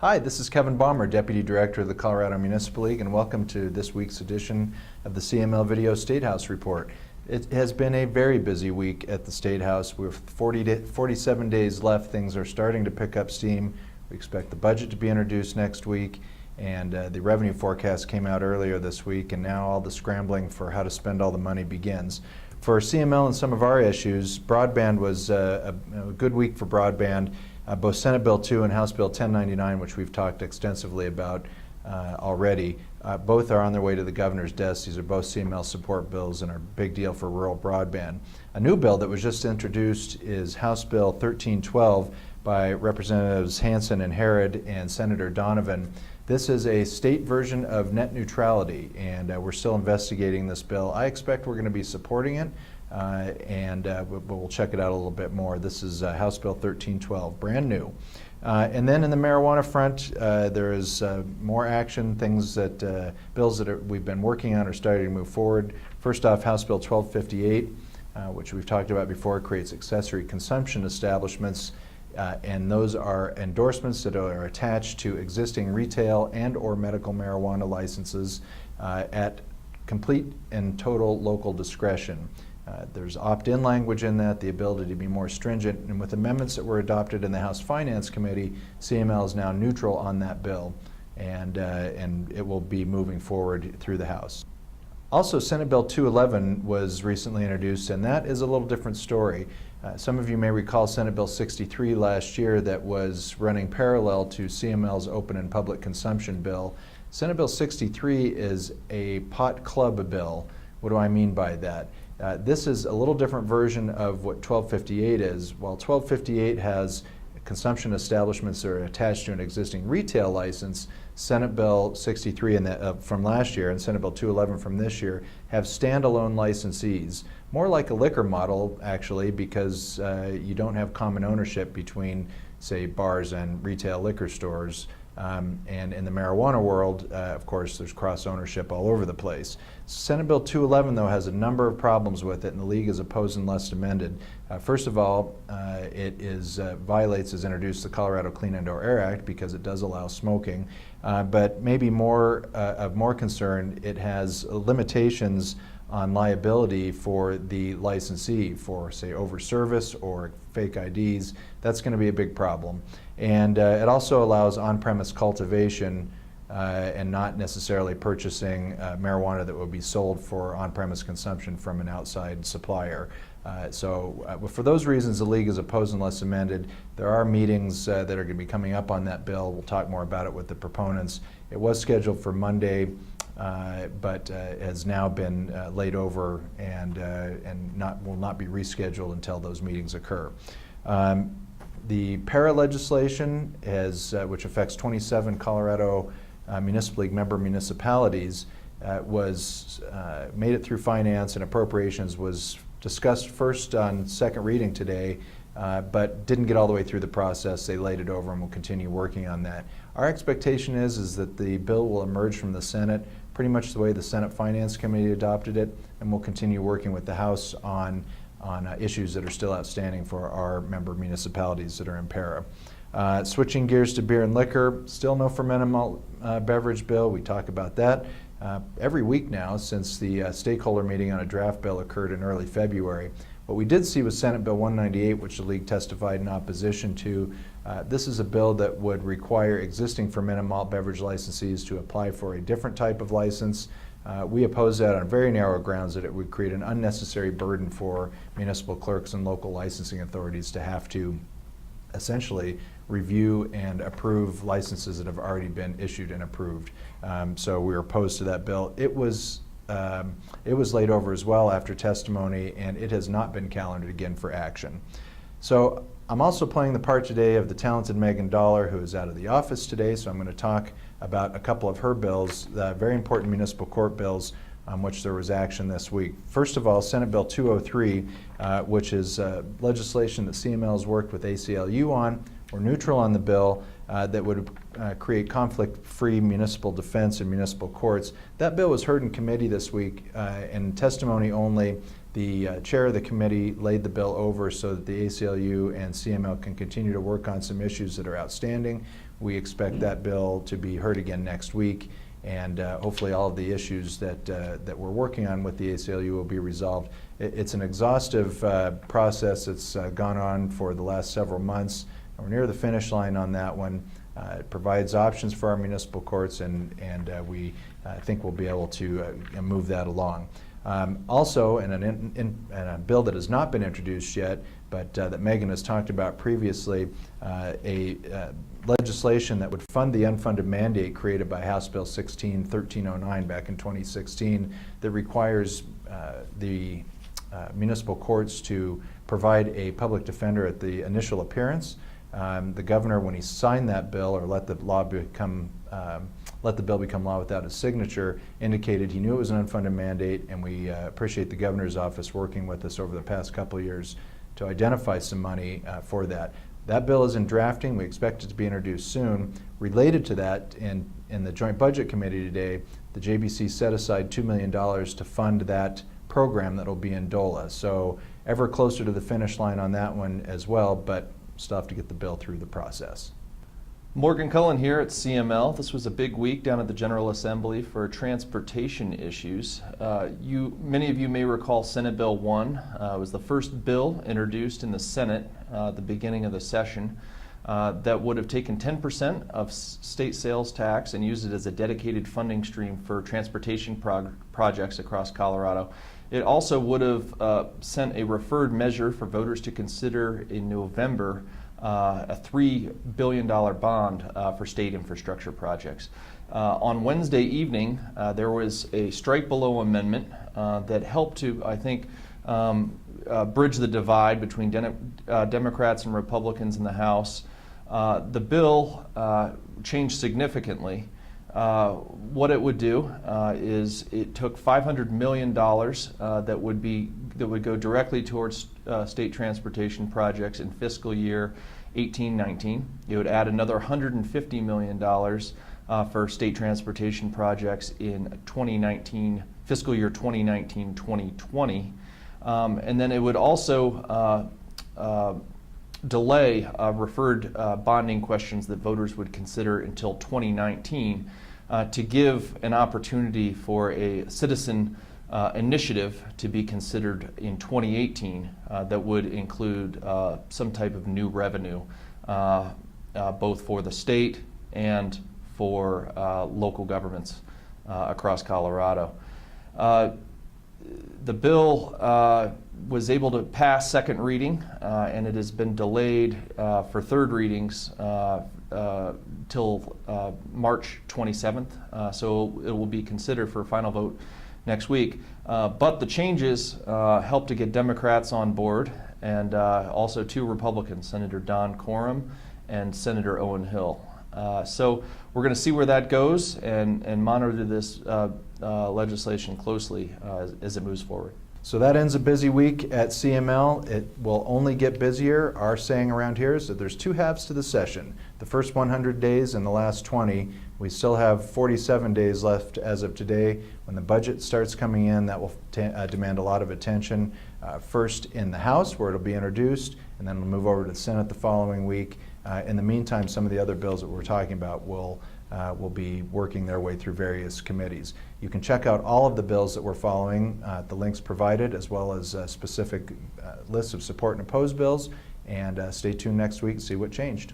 Hi, this is Kevin Baumer, Deputy Director of the Colorado Municipal League, and welcome to this week's edition of the CML Video Statehouse Report. It has been a very busy week at the Statehouse. We have 47 days left. Things are starting to pick up steam. We expect the budget to be introduced next week, and the revenue forecast came out earlier this week, and now all the scrambling for how to spend all the money begins. For CML and some of our issues, broadband was a good week for broadband. Both Senate Bill 2 and House Bill 1099, which we've talked extensively about already, both are on their way to the governor's desk. These are both CML support bills and are a big deal for rural broadband. A new bill that was just introduced is House Bill 1312 by Representatives Hansen and Herod and Senator Donovan. This is a state version of net neutrality, and we're still investigating this bill. I expect we're going to be supporting it. We'll check it out a little bit more. This is House Bill 1312, brand new. And then in the marijuana front, there is more action. Things that bills that we've been working on are starting to move forward. First off, House Bill 1258, which we've talked about before, creates accessory consumption establishments, and those are endorsements that are attached to existing retail and or medical marijuana licenses at complete and total local discretion. There's opt-in language in that, the ability to be more stringent, and with amendments that were adopted in the House Finance Committee, CML is now neutral on that bill, and it will be moving forward through the House. Also, Senate Bill 211 was recently introduced, and that is a little different story. Some of you may recall Senate Bill 63 last year that was running parallel to CML's open and public consumption bill. Senate Bill 63 is a pot club bill. What do I mean by that? This is a little different version of what 1258 is. While 1258 has consumption establishments that are attached to an existing retail license, Senate Bill 63 from last year and Senate Bill 211 from this year have standalone licensees. More like a liquor model, actually, because you don't have common ownership between, say, bars and retail liquor stores. And in the marijuana world, of course, there's cross-ownership all over the place. Senate Bill 211, though, has a number of problems with it, and the League is opposed unless amended. First of all, it violates, as introduced, the Colorado Clean Indoor Air Act because it does allow smoking. But maybe of more concern, it has limitations on liability for the licensee for, say, over-service or fake IDs. That's going to be a big problem. And it also allows on-premise cultivation and not necessarily purchasing marijuana that would be sold for on-premise consumption from an outside supplier. For those reasons, the League is opposed unless amended. There are meetings that are going to be coming up on that bill. We'll talk more about it with the proponents. It was scheduled for Monday, but has now been laid over and will not be rescheduled until those meetings occur. The para legislation, which affects 27 Colorado Municipal League member municipalities, made it through Finance and Appropriations, was discussed first on second reading today, but didn't get all the way through the process. They laid it over and will continue working on that. Our expectation is that the bill will emerge from the Senate pretty much the way the Senate Finance Committee adopted it, and we'll continue working with the House on issues that are still outstanding for our member municipalities that are in para. Switching gears to beer and liquor, still no fermented malt beverage bill. We talk about that every week now since the stakeholder meeting on a draft bill occurred in early February. What we did see was Senate Bill 198, which the League testified in opposition to. This is a bill that would require existing fermented malt beverage licensees to apply for a different type of license. We oppose that on very narrow grounds that it would create an unnecessary burden for municipal clerks and local licensing authorities to have to essentially review and approve licenses that have already been issued and approved. So we're opposed to that bill. It was laid over as well after testimony, and it has not been calendared again for action. So I'm also playing the part today of the talented Megan Dollar, who is out of the office today, so I'm going to talk about a couple of her bills, very important municipal court bills on which there was action this week. First of all, Senate Bill 203, which is legislation that CML has worked with ACLU on. We're neutral on the bill that would create conflict-free municipal defense in municipal courts. That bill was heard in committee this week, and testimony only. The chair of the committee laid the bill over so that the ACLU and CML can continue to work on some issues that are outstanding. we expect that bill to be heard again next week, and hopefully all of the issues that we're working on with the ACLU will be resolved. It's an exhaustive process that's gone on for the last several months. We're near the finish line on that one. It provides options for our municipal courts, and we think we'll be able to move that along. Also, in a bill that has not been introduced yet, but that Megan has talked about previously, legislation that would fund the unfunded mandate created by House Bill 1309 back in 2016 that requires the municipal courts to provide a public defender at the initial appearance. The governor, when he signed that bill or let the bill become law without his signature, indicated he knew it was an unfunded mandate, and we appreciate the governor's office working with us over the past couple of years to identify some money for that. That bill is in drafting. We expect it to be introduced soon. Related to that, in the Joint Budget Committee today, the JBC set aside $2 million to fund that program that will be in DOLA. So ever closer to the finish line on that one as well, but still have to get the bill through the process. Morgan Cullen here at CML. This was a big week down at the General Assembly for transportation issues. Many of you may recall Senate Bill 1. It was the first bill introduced in the Senate at the beginning of the session that would have taken 10% of state sales tax and used it as a dedicated funding stream for transportation projects across Colorado. It also would have sent a referred measure for voters to consider in November, a $3 billion bond for state infrastructure projects. On Wednesday evening, there was a strike below amendment that helped to, I think, bridge the divide between Democrats and Republicans in the House. The bill changed significantly. What it would do is it took $500 million that would go directly towards state transportation projects in fiscal year 18-19. It would add another $150 million for state transportation projects in fiscal year 2019-2020, and then it would also delay referred bonding questions that voters would consider until 2019 to give an opportunity for a citizen initiative to be considered in 2018 that would include some type of new revenue, both for the state and for local governments across Colorado. The bill was able to pass second reading, and it has been delayed for third readings till March 27th, so it will be considered for a final vote next week. But the changes help to get Democrats on board, and also two Republicans, Senator Don Coram and Senator Owen Hill. So we're going to see where that goes and monitor this legislation closely as it moves forward. So that ends a busy week at CML. It will only get busier. Our saying around here is that there's two halves to the session. The first 100 days and the last 20. We still have 47 days left as of today. When the budget starts coming in, that will demand a lot of attention. First in the House, where it'll be introduced, and then we'll move over to the Senate the following week. In the meantime, some of the other bills that we're talking about will be working their way through various committees. You can check out all of the bills that we're following, the links provided, as well as specific lists of support and opposed bills, and stay tuned next week to see what changed.